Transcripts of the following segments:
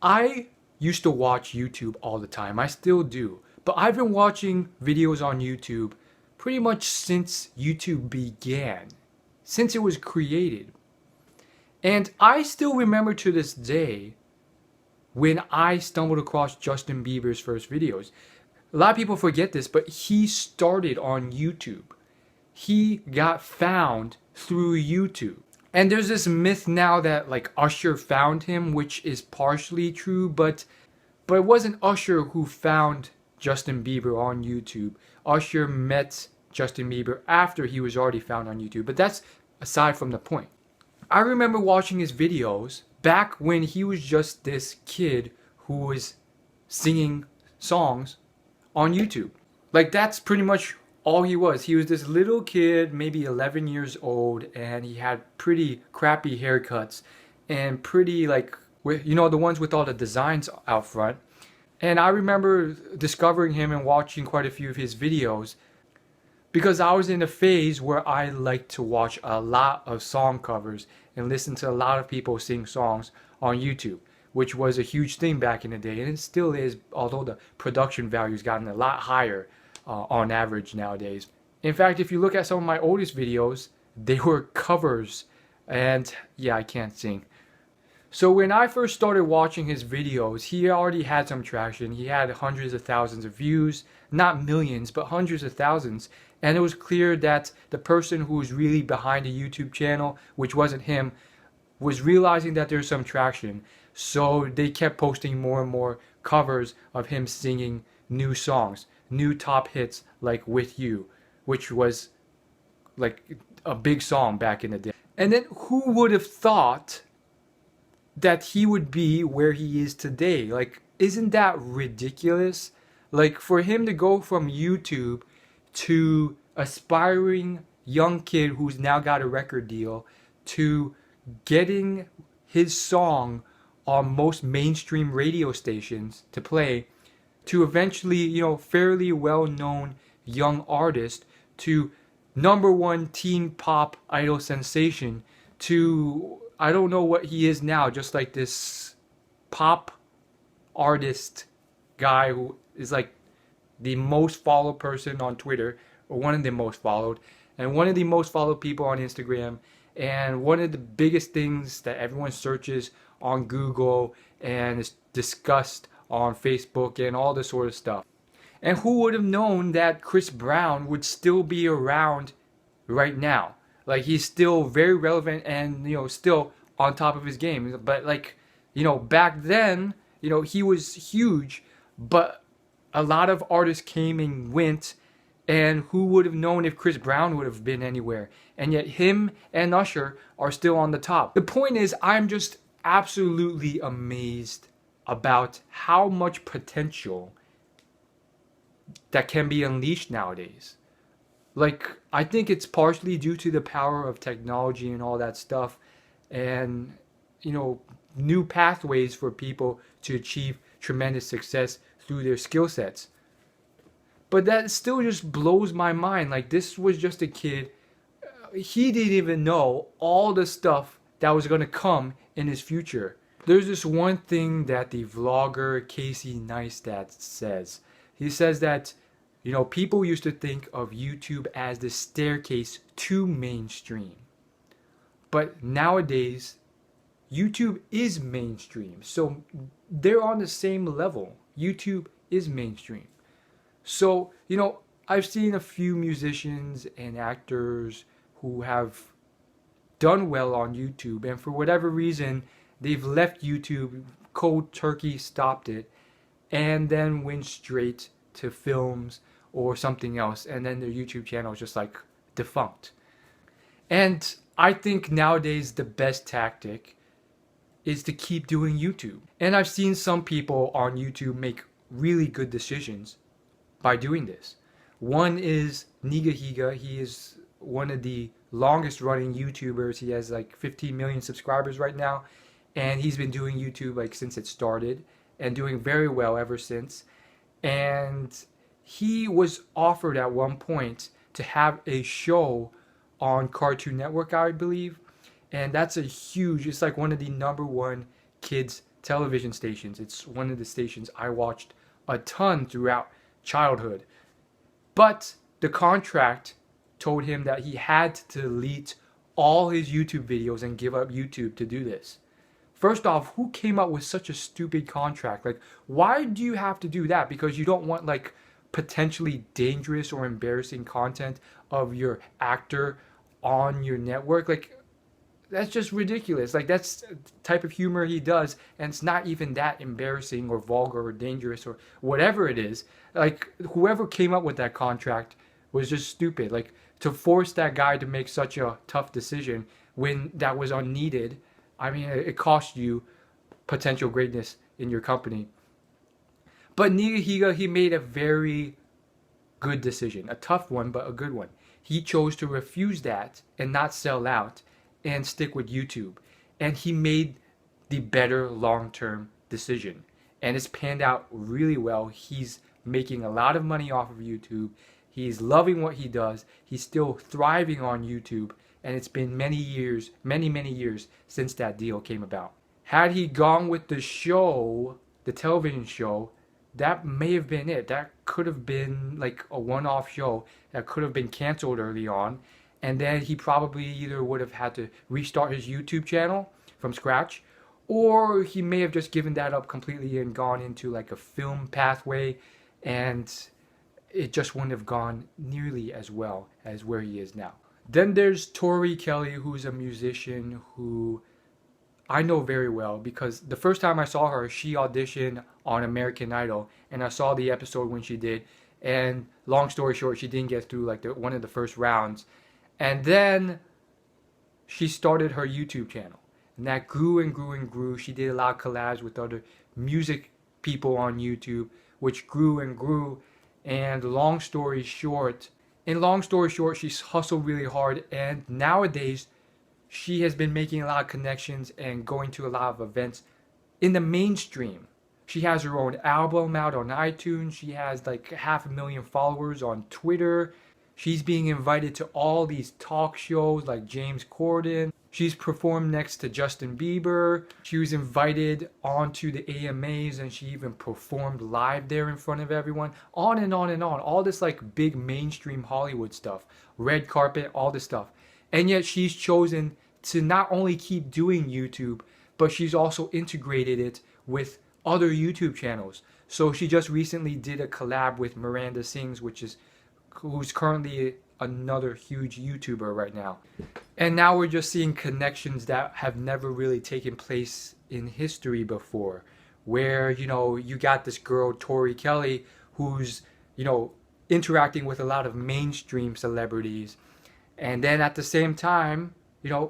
I used to watch YouTube all the time. I still do. But I've been watching videos on YouTube pretty much since YouTube began, since it was created. And I still remember to this day when I stumbled across Justin Bieber's first videos. A lot of people forget this, but he started on YouTube. He got found through YouTube. And there's this myth now that like Usher found him, which is partially true, but it wasn't Usher who found Justin Bieber on YouTube. Usher met Justin Bieber after he was already found on YouTube. But that's aside from the point. I remember watching his videos back when he was just this kid who was singing songs on YouTube. Like that's pretty much all he was. He was this little kid, maybe 11 years old, and he had pretty crappy haircuts and pretty like, the ones with all the designs out front. And I remember discovering him and watching quite a few of his videos because I was in a phase where I liked to watch a lot of song covers and listen to a lot of people sing songs on YouTube, which was a huge thing back in the day, and it still is, although the production value's gotten a lot higher on average nowadays. In fact, if you look at some of my oldest videos, they were covers, and yeah, I can't sing. So when I first started watching his videos, he already had some traction. He had hundreds of thousands of views, not millions, but hundreds of thousands. And it was clear that the person who was really behind the YouTube channel, which wasn't him, was realizing that there's some traction. So they kept posting more and more covers of him singing new songs, new top hits like With You, which was like a big song back in the day. And then who would have thought that he would be where he is today? Like, isn't that ridiculous? Like, for him to go from YouTube to aspiring young kid who's now got a record deal to getting his song on most mainstream radio stations to play, to eventually, fairly well-known young artist, to number one teen pop idol sensation, to I don't know what he is now, just like this pop artist guy who is like the most followed person on Twitter, or one of the most followed, and one of the most followed people on Instagram, and one of the biggest things that everyone searches on Google and is discussed on Facebook and all this sort of stuff. And who would have known that Chris Brown would still be around right now? Like, he's still very relevant and, still on top of his game. But, like, back then, he was huge, but a lot of artists came and went, and who would have known if Chris Brown would have been anywhere? And yet him and Usher are still on the top. The point is, I'm just absolutely amazed about how much potential that can be unleashed nowadays. Like, I think it's partially due to the power of technology and all that stuff, and new pathways for people to achieve tremendous success through their skill sets. But that still just blows my mind. Like, this was just a kid. He didn't even know all the stuff that was going to come in his future. There's this one thing that the vlogger Casey Neistat says. He says that people used to think of YouTube as the staircase to mainstream. But nowadays, YouTube is mainstream. So they're on the same level. YouTube is mainstream. So, I've seen a few musicians and actors who have done well on YouTube, and for whatever reason, they've left YouTube, cold turkey stopped it, and then went straight to films or something else, and then their YouTube channel is just like defunct. And I think nowadays the best tactic is to keep doing YouTube. And I've seen some people on YouTube make really good decisions by doing this. One is Nigahiga. He is one of the longest running YouTubers. He has like 15 million subscribers right now, and he's been doing YouTube like since it started and doing very well ever since. And he was offered at one point to have a show on Cartoon Network, I believe, and that's a huge, it's like one of the number one kids television stations. It's one of the stations I watched a ton throughout childhood. But the contract told him that he had to delete all his YouTube videos and give up YouTube to do this. First off, who came up with such a stupid contract? Like, why do you have to do that? Because you don't want like potentially dangerous or embarrassing content of your actor on your network? Like, that's just ridiculous. Like, that's the type of humor he does, and it's not even that embarrassing or vulgar or dangerous or whatever it is. Like, whoever came up with that contract was just stupid. Like, to force that guy to make such a tough decision when that was unneeded, I mean, it cost you potential greatness in your company. But Nigahiga, he made a very good decision. A tough one, but a good one. He chose to refuse that and not sell out and stick with YouTube. And he made the better long-term decision. And it's panned out really well. He's making a lot of money off of YouTube. He's loving what he does. He's still thriving on YouTube. And it's been many years, many, many years since that deal came about. Had he gone with the show, the television show, that may have been it. That could have been like a one-off show that could have been canceled early on. And then he probably either would have had to restart his YouTube channel from scratch, or he may have just given that up completely and gone into like a film pathway, and it just wouldn't have gone nearly as well as where he is now. Then there's Tori Kelly, who's a musician who I know very well because the first time I saw her, she auditioned on American Idol, and I saw the episode when she did. And long story short, she didn't get through like one of the first rounds. And then she started her YouTube channel. And that grew and grew and grew. She did a lot of collabs with other music people on YouTube, which grew and grew. And long story short, she's hustled really hard. And nowadays, she has been making a lot of connections and going to a lot of events in the mainstream. She has her own album out on iTunes. She has like 500,000 followers on Twitter. She's being invited to all these talk shows like James Corden. She's performed next to Justin Bieber. She was invited onto the AMAs and she even performed live there in front of everyone. On and on and on. All this like big mainstream Hollywood stuff. Red carpet, all this stuff. And yet she's chosen to not only keep doing YouTube, but she's also integrated it with other YouTube channels. So she just recently did a collab with Miranda Sings, who's currently another huge YouTuber right now. And now we're just seeing connections that have never really taken place in history before, where, you got this girl, Tori Kelly, who's, interacting with a lot of mainstream celebrities. And then at the same time,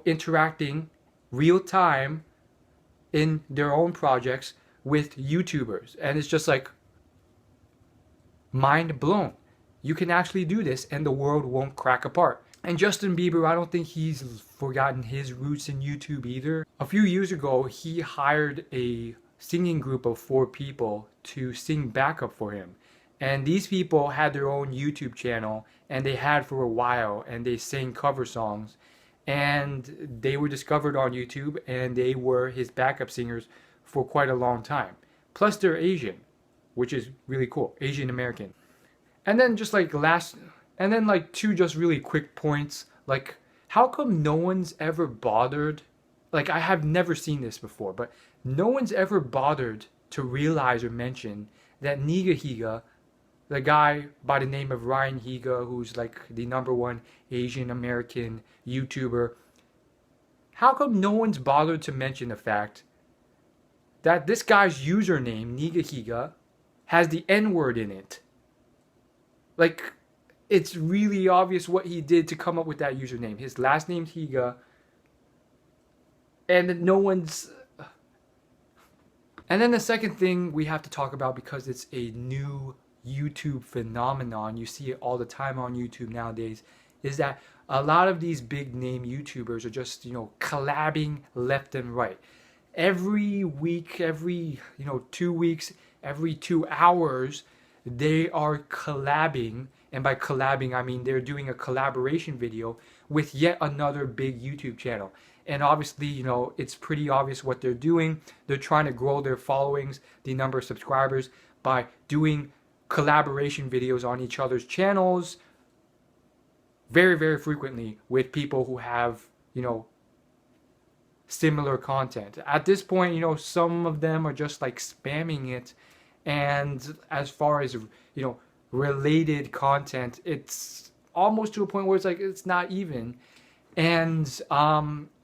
interacting real time in their own projects with YouTubers. And it's just like mind blown. You can actually do this and the world won't crack apart. And Justin Bieber, I don't think he's forgotten his roots in YouTube either. A few years ago, he hired a singing group of 4 people to sing backup for him. And these people had their own YouTube channel, and they had for a while, and they sang cover songs. And they were discovered on YouTube, and they were his backup singers for quite a long time. Plus they're Asian, which is really cool, Asian American. And then just like two just really quick points, like how come no one's ever bothered, like I have never seen this before, but no one's ever bothered to realize or mention that Nigahiga, the guy by the name of Ryan Higa, who's like the #1 Asian American YouTuber, how come no one's bothered to mention the fact that this guy's username, Nigahiga, has the N-word in it? Like, it's really obvious what he did to come up with that username. His last name's Higa, and no one's... And then the second thing we have to talk about, because it's a new YouTube phenomenon, you see it all the time on YouTube nowadays, is that a lot of these big name YouTubers are just, collabing left and right. Every week, every 2 weeks, every 2 hours, they are collabing. And by collabing, I mean they're doing a collaboration video with yet another big YouTube channel. And obviously, you know, it's pretty obvious what they're doing. They're trying to grow their followings, the number of subscribers, by doing collaboration videos on each other's channels very, very frequently with people who have, you know, similar content. At this point, you know, some of them are just like spamming it. And as far as, you know, related content, it's almost to a point where it's like it's not even. And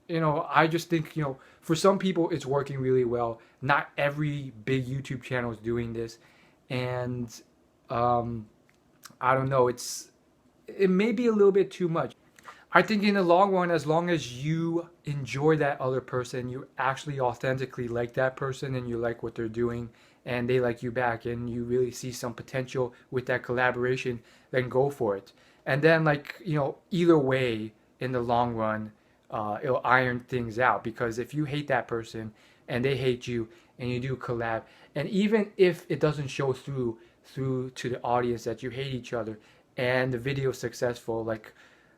you know, I just think, you know, for some people it's working really well. Not every big YouTube channel is doing this. And um I don't know, it may be a little bit too much. I think in the long run, as long as you enjoy that other person, you actually authentically like that person and you like what they're doing and they like you back and you really see some potential with that collaboration, then go for it. And then, like, you know, either way, in the long run, it'll iron things out, because if you hate that person and they hate you and you do collab, and even if it doesn't show through to the audience that you hate each other and the video is successful, like,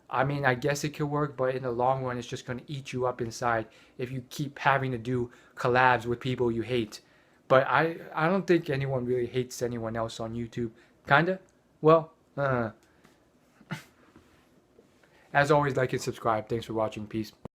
I mean, I guess it could work, but in the long run, it's just going to eat you up inside if you keep having to do collabs with people you hate. But I don't think anyone really hates anyone else on YouTube. Kinda? Well, as always, like and subscribe. Thanks for watching. Peace.